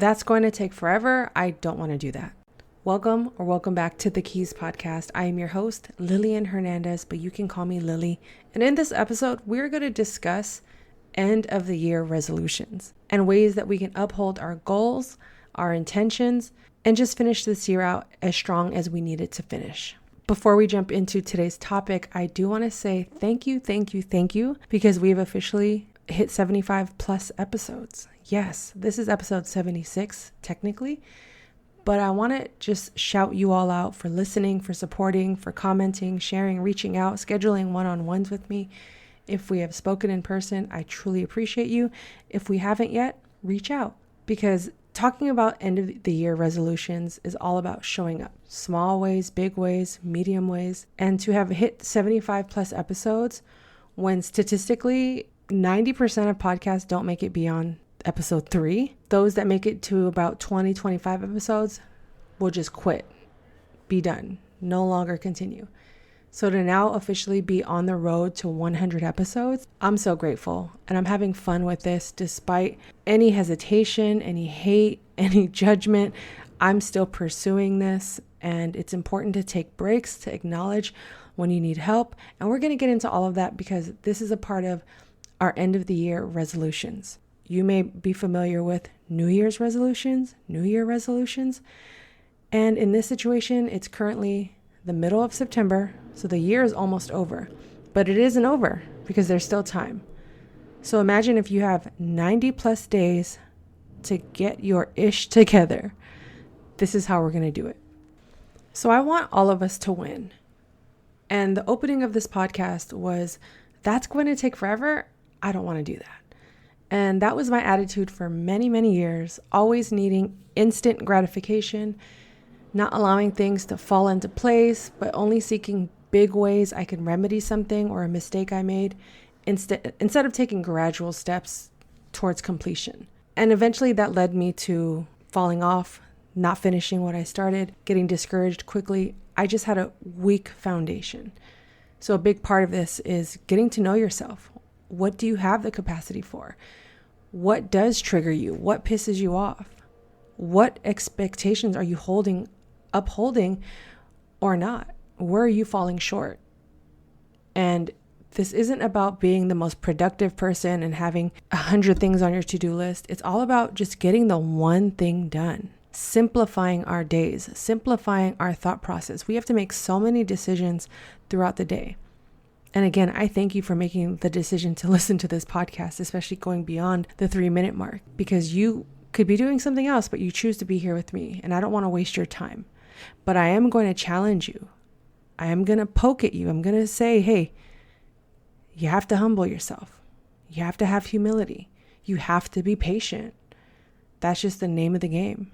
That's going to take forever. I don't want to do that. Welcome back to The Keys podcast. I am your host, Lillian Hernandez, but you can call me Lilly. And in this episode, we're going to discuss end of the year resolutions and ways that we can uphold our goals, our intentions, and just finish this year out as strong as we need it to finish. Before we jump into today's topic, I do want to say thank you, because we've officially hit 75 plus episodes. Yes, this is episode 76 technically, but I want to just shout you all out for listening, for supporting, for commenting, sharing, reaching out, scheduling one-on-ones with me. If we have spoken in person, I truly appreciate you. If we haven't yet, reach out, because talking about end of the year resolutions is all about showing up. Small ways, big ways, medium ways. And to have hit 75 plus episodes when statistically 90% of podcasts don't make it beyond episode 3. Those that make it to about 20, 25 episodes will just quit, be done, no longer continue. So to now officially be on the road to 100 episodes, I'm so grateful. And I'm having fun with this despite any hesitation, any hate, any judgment. I'm still pursuing this, and it's important to take breaks, to acknowledge when you need help. And we're going to get into all of that because this is a part of our end of the year resolutions. You may be familiar with New Year's resolutions, New Year resolutions. And in this situation, it's currently the middle of September, so the year is almost over. But it isn't over because there's still time. So imagine if you have 90 plus days to get your ish together. This is how we're going to do it. So I want all of us to win. And the opening of this podcast was, that's going to take forever. I don't want to do that. And that was my attitude for many, many years, always needing instant gratification, not allowing things to fall into place, but only seeking big ways I can remedy something or a mistake I made instead of taking gradual steps towards completion. And eventually that led me to falling off, not finishing what I started, getting discouraged quickly. I just had a weak foundation. So a big part of this is getting to know yourself. What do you have the capacity for? What does trigger you? What pisses you off? What expectations are you upholding or not? Where are you falling short? And this isn't about being the most productive person and having 100 things on your to-do list. It's all about just getting the one thing done, simplifying our days, simplifying our thought process. We have to make so many decisions throughout the day. And again, I thank you for making the decision to listen to this podcast, especially going beyond the 3-minute mark, because you could be doing something else, but you choose to be here with me. And I don't want to waste your time, but I am going to challenge you. I am going to poke at you. I'm going to say, hey, you have to humble yourself. You have to have humility. You have to be patient. That's just the name of the game.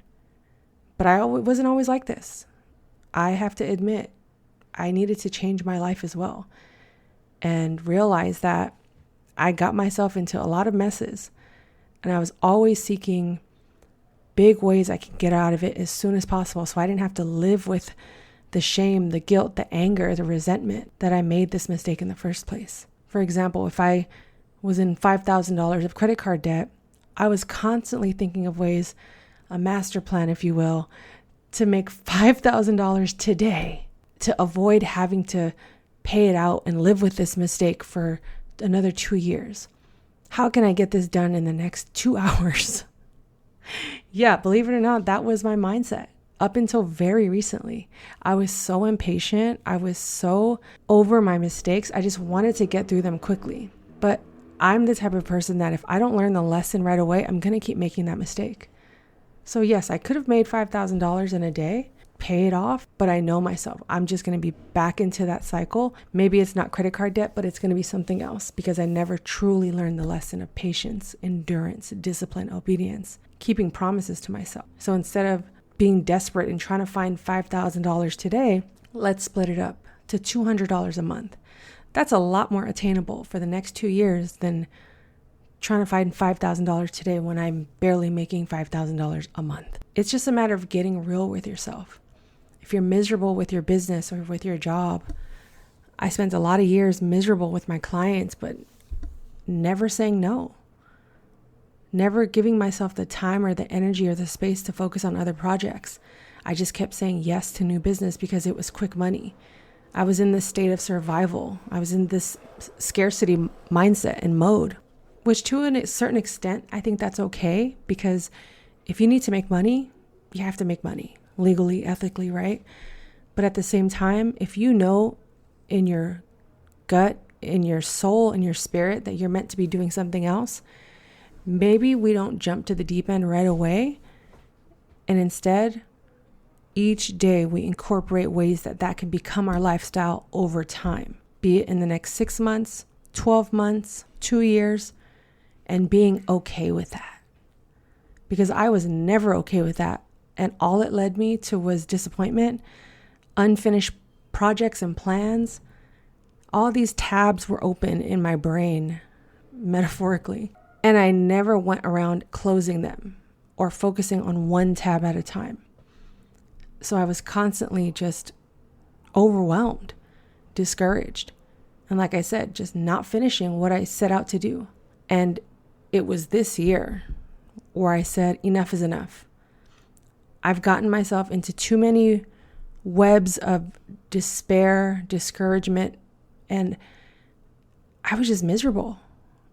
But I wasn't always like this. I have to admit, I needed to change my life as well. And realize that I got myself into a lot of messes, and I was always seeking big ways I could get out of it as soon as possible, so I didn't have to live with the shame, the guilt, the anger, the resentment that I made this mistake in the first place. For example, if I was in $5,000 of credit card debt, I was constantly thinking of ways, a master plan, if you will, to make $5,000 today to avoid having to pay it out and live with this mistake for another 2 years. How can I get this done in the next 2 hours? Yeah, believe it or not, that was my mindset up until very recently. I was so impatient. I was so over my mistakes. I just wanted to get through them quickly. But I'm the type of person that if I don't learn the lesson right away, I'm going to keep making that mistake. So yes, I could have made $5,000 in a day, pay it off, but I know myself. I'm just going to be back into that cycle. Maybe it's not credit card debt, but it's going to be something else because I never truly learned the lesson of patience, endurance, discipline, obedience, keeping promises to myself. So instead of being desperate and trying to find $5,000 today, let's split it up to $200 a month. That's a lot more attainable for the next 2 years than trying to find $5,000 today when I'm barely making $5,000 a month. It's just a matter of getting real with yourself. If you're miserable with your business or with your job, I spent a lot of years miserable with my clients, but never saying no. never giving myself the time or the energy or the space to focus on other projects. I just kept saying yes to new business because it was quick money. I was in this state of survival. I was in this scarcity mindset and mode, which to a certain extent, I think that's okay, because if you need to make money, you have to make money legally, ethically, right? But at the same time, if you know in your gut, in your soul, in your spirit that you're meant to be doing something else, maybe we don't jump to the deep end right away. And instead, each day we incorporate ways that can become our lifestyle over time, be it in the next 6 months, 12 months, 2 years, and being okay with that. Because I was never okay with that. And all it led me to was disappointment, unfinished projects and plans. All these tabs were open in my brain, metaphorically. And I never went around closing them or focusing on one tab at a time. So I was constantly just overwhelmed, discouraged. And like I said, just not finishing what I set out to do. And it was this year where I said, enough is enough. I've gotten myself into too many webs of despair, discouragement, and I was just miserable.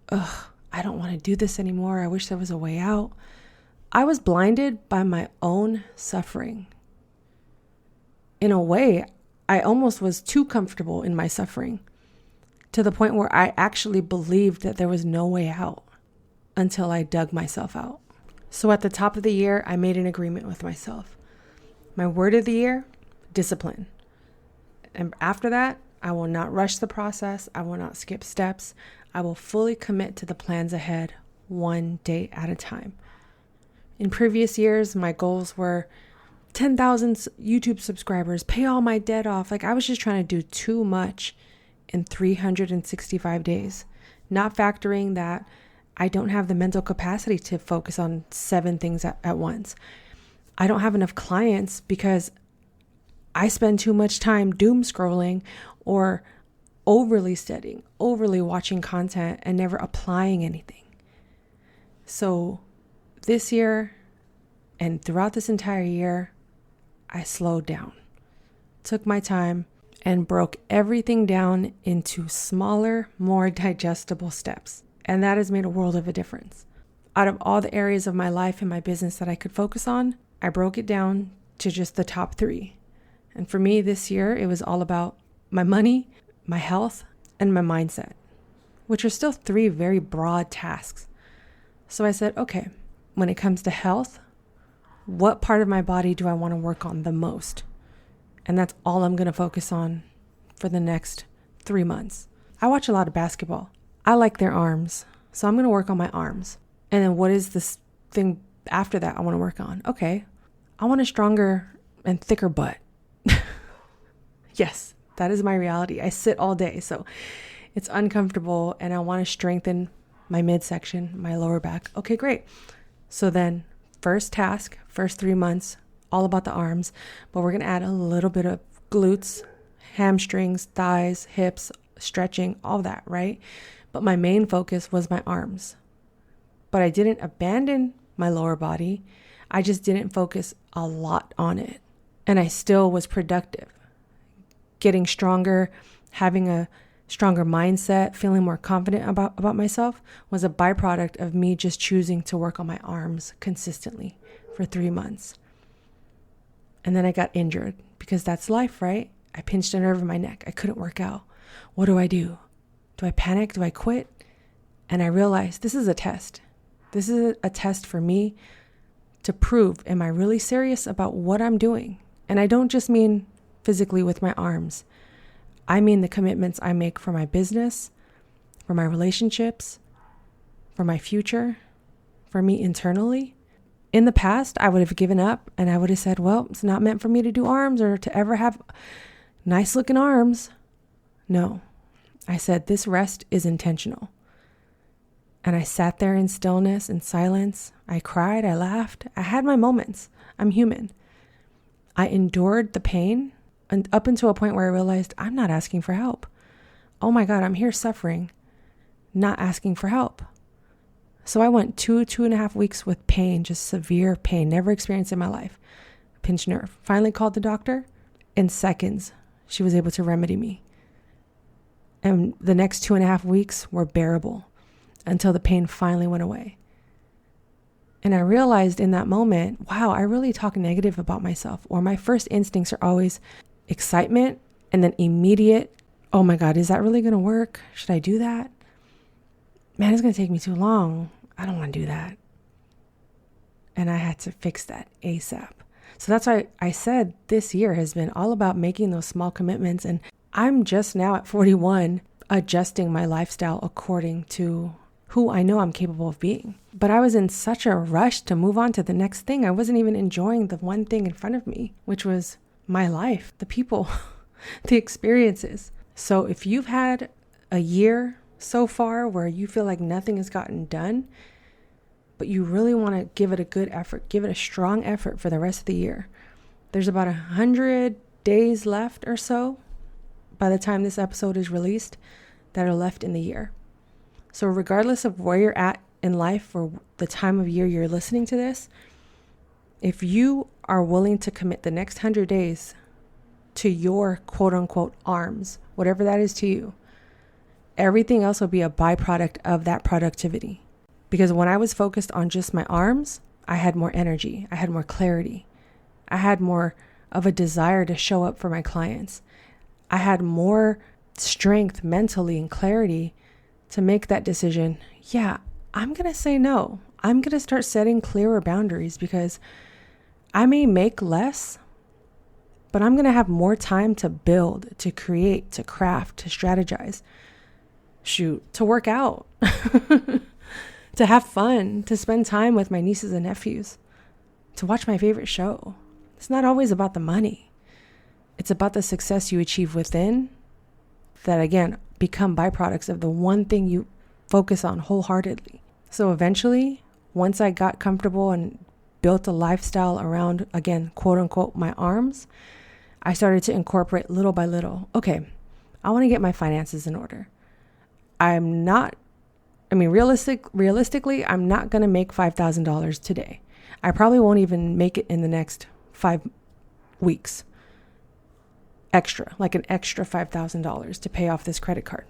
I don't want to do this anymore. I wish there was a way out. I was blinded by my own suffering. In a way, I almost was too comfortable in my suffering, to the point where I actually believed that there was no way out until I dug myself out. So at the top of the year, I made an agreement with myself. My word of the year, discipline. And after that, I will not rush the process. I will not skip steps. I will fully commit to the plans ahead, one day at a time. In previous years, my goals were 10,000 YouTube subscribers, pay all my debt off. Like, I was just trying to do too much in 365 days, not factoring that I don't have the mental capacity to focus on 7 things at once. I don't have enough clients because I spend too much time doom scrolling or overly studying, overly watching content, and never applying anything. So this year and throughout this entire year, I slowed down, took my time, and broke everything down into smaller, more digestible steps. And that has made a world of a difference. Out of all the areas of my life and my business that I could focus on, I broke it down to just the top 3. And for me this year, it was all about my money, my health, and my mindset, which are still 3 very broad tasks. So I said, okay, when it comes to health, what part of my body do I want to work on the most? And that's all I'm going to focus on for the next 3 months. I watch a lot of basketball. I like their arms, so I'm going to work on my arms. And then what is this thing after that I want to work on? Okay, I want a stronger and thicker butt. Yes, that is my reality. I sit all day, so it's uncomfortable, and I want to strengthen my midsection, my lower back. Okay, great. So then first task, first 3 months, all about the arms, but we're going to add a little bit of glutes, hamstrings, thighs, hips, stretching, all that, right? But my main focus was my arms. But I didn't abandon my lower body. I just didn't focus a lot on it. And I still was productive. Getting stronger, having a stronger mindset, feeling more confident about myself was a byproduct of me just choosing to work on my arms consistently for 3 months. And then I got injured because that's life, right? I pinched a nerve in my neck. I couldn't work out. What do? Do I panic? Do I quit? And I realized this is a test. This is a test for me to prove, am I really serious about what I'm doing? And I don't just mean physically with my arms. I mean the commitments I make for my business, for my relationships, for my future, for me internally. In the past, I would have given up and I would have said, well, it's not meant for me to do arms or to ever have nice looking arms. No, I said this rest is intentional. And I sat there in stillness and silence. I cried, I laughed. I had my moments. I'm human. I endured the pain and up until a point where I realized I'm not asking for help. Oh my God, I'm here suffering, not asking for help. So I went 2.5 weeks with pain, just severe pain, never experienced in my life. Pinched nerve. Finally called the doctor. In seconds, she was able to remedy me. And the next 2.5 weeks were bearable until the pain finally went away. And I realized in that moment, wow, I really talk negative about myself. Or my first instincts are always excitement and then immediate, oh my God, is that really going to work? Should I do that? Man, it's going to take me too long. I don't want to do that. And I had to fix that ASAP. So that's why I said this year has been all about making those small commitments. And I'm just now at 41, adjusting my lifestyle according to who I know I'm capable of being. But I was in such a rush to move on to the next thing. I wasn't even enjoying the one thing in front of me, which was my life, the people, the experiences. So if you've had a year so far where you feel like nothing has gotten done, but you really want to give it a good effort, give it a strong effort for the rest of the year. There's about 100 days left or so by the time this episode is released that are left in the year. So regardless of where you're at in life or the time of year you're listening to this, if you are willing to commit the next 100 days to your quote unquote arms, whatever that is to you, everything else will be a byproduct of that productivity. Because when I was focused on just my arms, I had more energy, I had more clarity, I had more of a desire to show up for my clients. I had more strength mentally and clarity to make that decision. Yeah, I'm going to say no. I'm going to start setting clearer boundaries because I may make less, but I'm going to have more time to build, to create, to craft, to strategize, to work out, to have fun, to spend time with my nieces and nephews, to watch my favorite show. It's not always about the money. It's about the success you achieve within that, again, become byproducts of the one thing you focus on wholeheartedly. So eventually, once I got comfortable and built a lifestyle around, again, quote unquote, my arms, I started to incorporate little by little. Okay, I want to get my finances in order. Realistically, I'm not going to make $5,000 today. I probably won't even make it in the next 5 weeks. Like an extra $5,000 to pay off this credit card.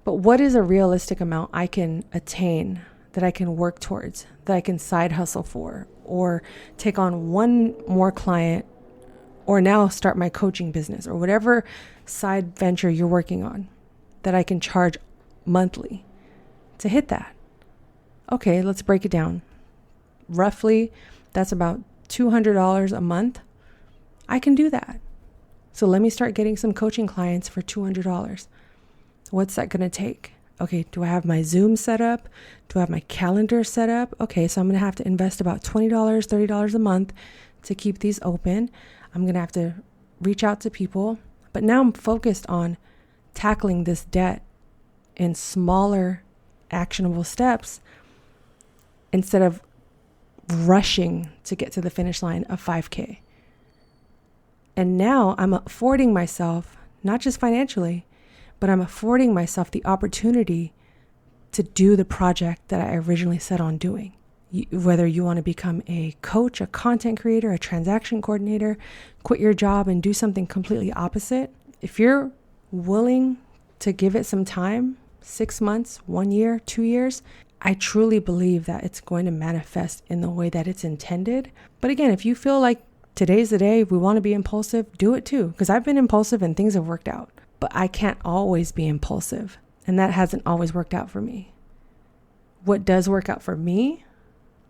But what is a realistic amount I can attain, that I can work towards, that I can side hustle for, or take on one more client, or now start my coaching business, or whatever side venture you're working on, that I can charge monthly to hit that? Okay, let's break it down. Roughly, that's about $200 a month. I can do that. So let me start getting some coaching clients for $200. What's that going to take? Okay, do I have my Zoom set up? Do I have my calendar set up? Okay, so I'm going to have to invest about $20, $30 a month to keep these open. I'm going to have to reach out to people. But now I'm focused on tackling this debt in smaller, actionable steps instead of rushing to get to the finish line of 5K. And now I'm affording myself, not just financially, but I'm affording myself the opportunity to do the project that I originally set on doing. Whether you want to become a coach, a content creator, a transaction coordinator, quit your job and do something completely opposite. If you're willing to give it some time, 6 months, 1 year, 2 years, I truly believe that it's going to manifest in the way that it's intended. But again, if you feel like today's the day, we want to be impulsive, do it too. Because I've been impulsive and things have worked out. But I can't always be impulsive. And that hasn't always worked out for me. What does work out for me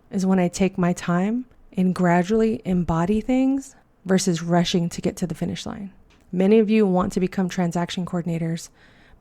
is when I take my time and gradually embody things versus rushing to get to the finish line. Many of you want to become transaction coordinators,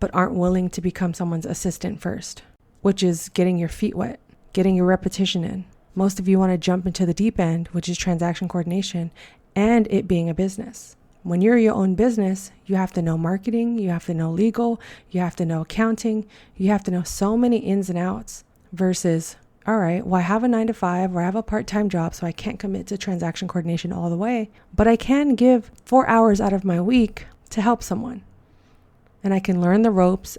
but aren't willing to become someone's assistant first, which is getting your feet wet, getting your repetition in. Most of you want to jump into the deep end, which is transaction coordination, and it being a business. When you're your own business, you have to know marketing, you have to know legal, you have to know accounting, you have to know so many ins and outs versus, all right, well, I have a 9-to-5 or I have a part-time job, so I can't commit to transaction coordination all the way, but I can give 4 hours out of my week to help someone. And I can learn the ropes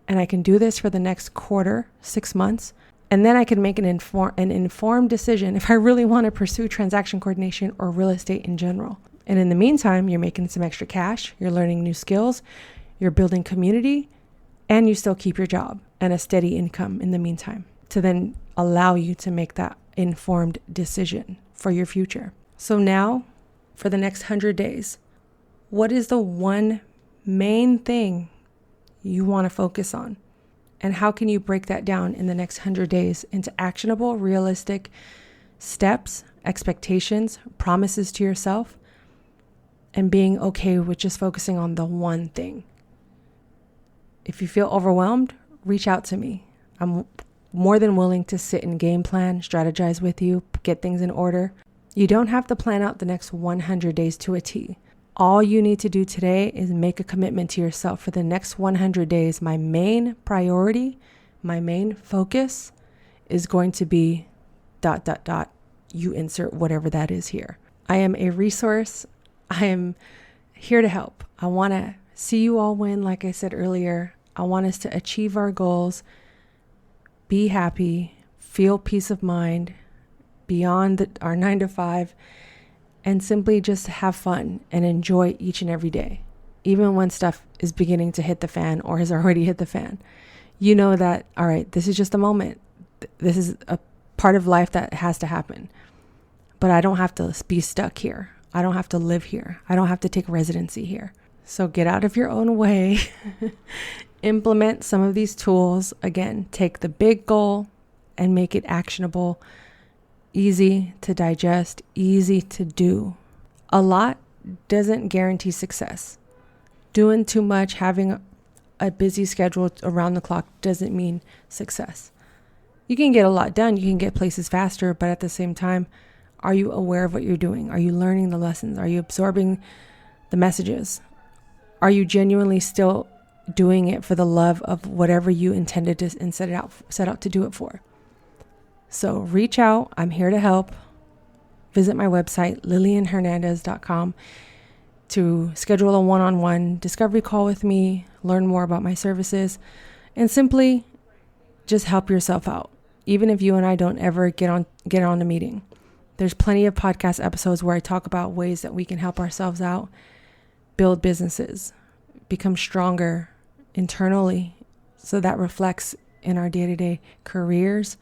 and I can do this for the next quarter, 6 months. And then I can make an informed decision if I really want to pursue transaction coordination or real estate in general. And in the meantime, you're making some extra cash, you're learning new skills, you're building community, and you still keep your job and a steady income in the meantime to then allow you to make that informed decision for your future. So now, for the next 100 days, what is the one main thing you want to focus on? And how can you break that down in the next 100 days into actionable, realistic steps, expectations, promises to yourself, and being okay with just focusing on the one thing? If you feel overwhelmed, reach out to me. I'm more than willing to sit and game plan, strategize with you, get things in order. You don't have to plan out the next 100 days to a T. All you need to do today is make a commitment to yourself for the next 100 days. My main priority, my main focus is going to be ... You insert whatever that is here. I am a resource. I am here to help. I want to see you all win. Like I said earlier, I want us to achieve our goals, be happy, feel peace of mind beyond our 9 to 5, and simply just have fun and enjoy each and every day. Even when stuff is beginning to hit the fan or has already hit the fan, you know that, all right, this is just a moment. This is a part of life that has to happen. But I don't have to be stuck here. I don't have to live here. I don't have to take residency here. So get out of your own way. Implement some of these tools. Again, take the big goal and make it actionable, easy to digest, easy to do. A lot doesn't guarantee success. Doing too much, having a busy schedule around the clock doesn't mean success. You can get a lot done. You can get places faster, but at the same time, are you aware of what you're doing? Are you learning the lessons? Are you absorbing the messages? Are you genuinely still doing it for the love of whatever you intended to and set out to do it for? So reach out. I'm here to help. Visit my website, lillianhernandez.com, to schedule a one-on-one discovery call with me, learn more about my services, and simply just help yourself out. Even if you and I don't ever get on the meeting, there's plenty of podcast episodes where I talk about ways that we can help ourselves out, build businesses, become stronger internally, so that reflects in our day-to-day careers,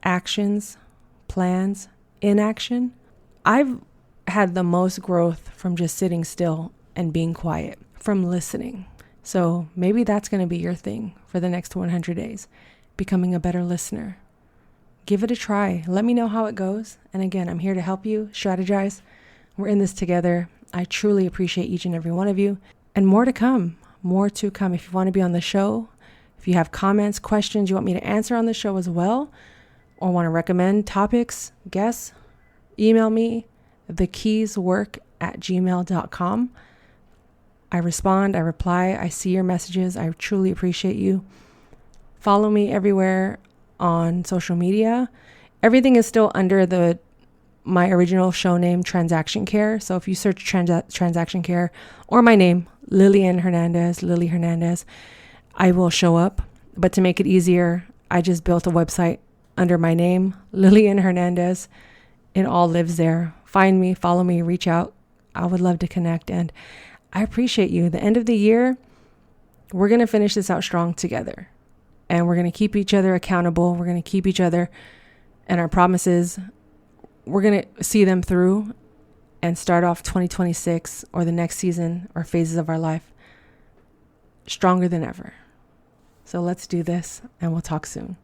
actions, plans, inaction. I've had the most growth from just sitting still and being quiet, from listening. So maybe that's going to be your thing for the next 100 days, becoming a better listener. Give it a try. Let me know how it goes. And again, I'm here to help you strategize. We're in this together. I truly appreciate each and every one of you. And more to come. More to come. If you want to be on the show, if you have comments, questions you want me to answer on the show as well, or want to recommend topics, guests, email me, thekeyswork@gmail.com. I respond, I reply, I see your messages. I truly appreciate you. Follow me everywhere on social media. Everything is still under my original show name, Transaction Care. So if you search Transaction Care or my name, Lillian Hernandez, Lilly Hernandez, I will show up. But to make it easier, I just built a website under my name, Lillian Hernandez. It all lives there. Find me, follow me, reach out. I would love to connect, and I appreciate you. The end of the year, we're going to finish this out strong together, and we're going to keep each other accountable. We're going to keep each other and our promises. We're going to see them through and start off 2026 or the next season or phases of our life stronger than ever. So let's do this, and we'll talk soon.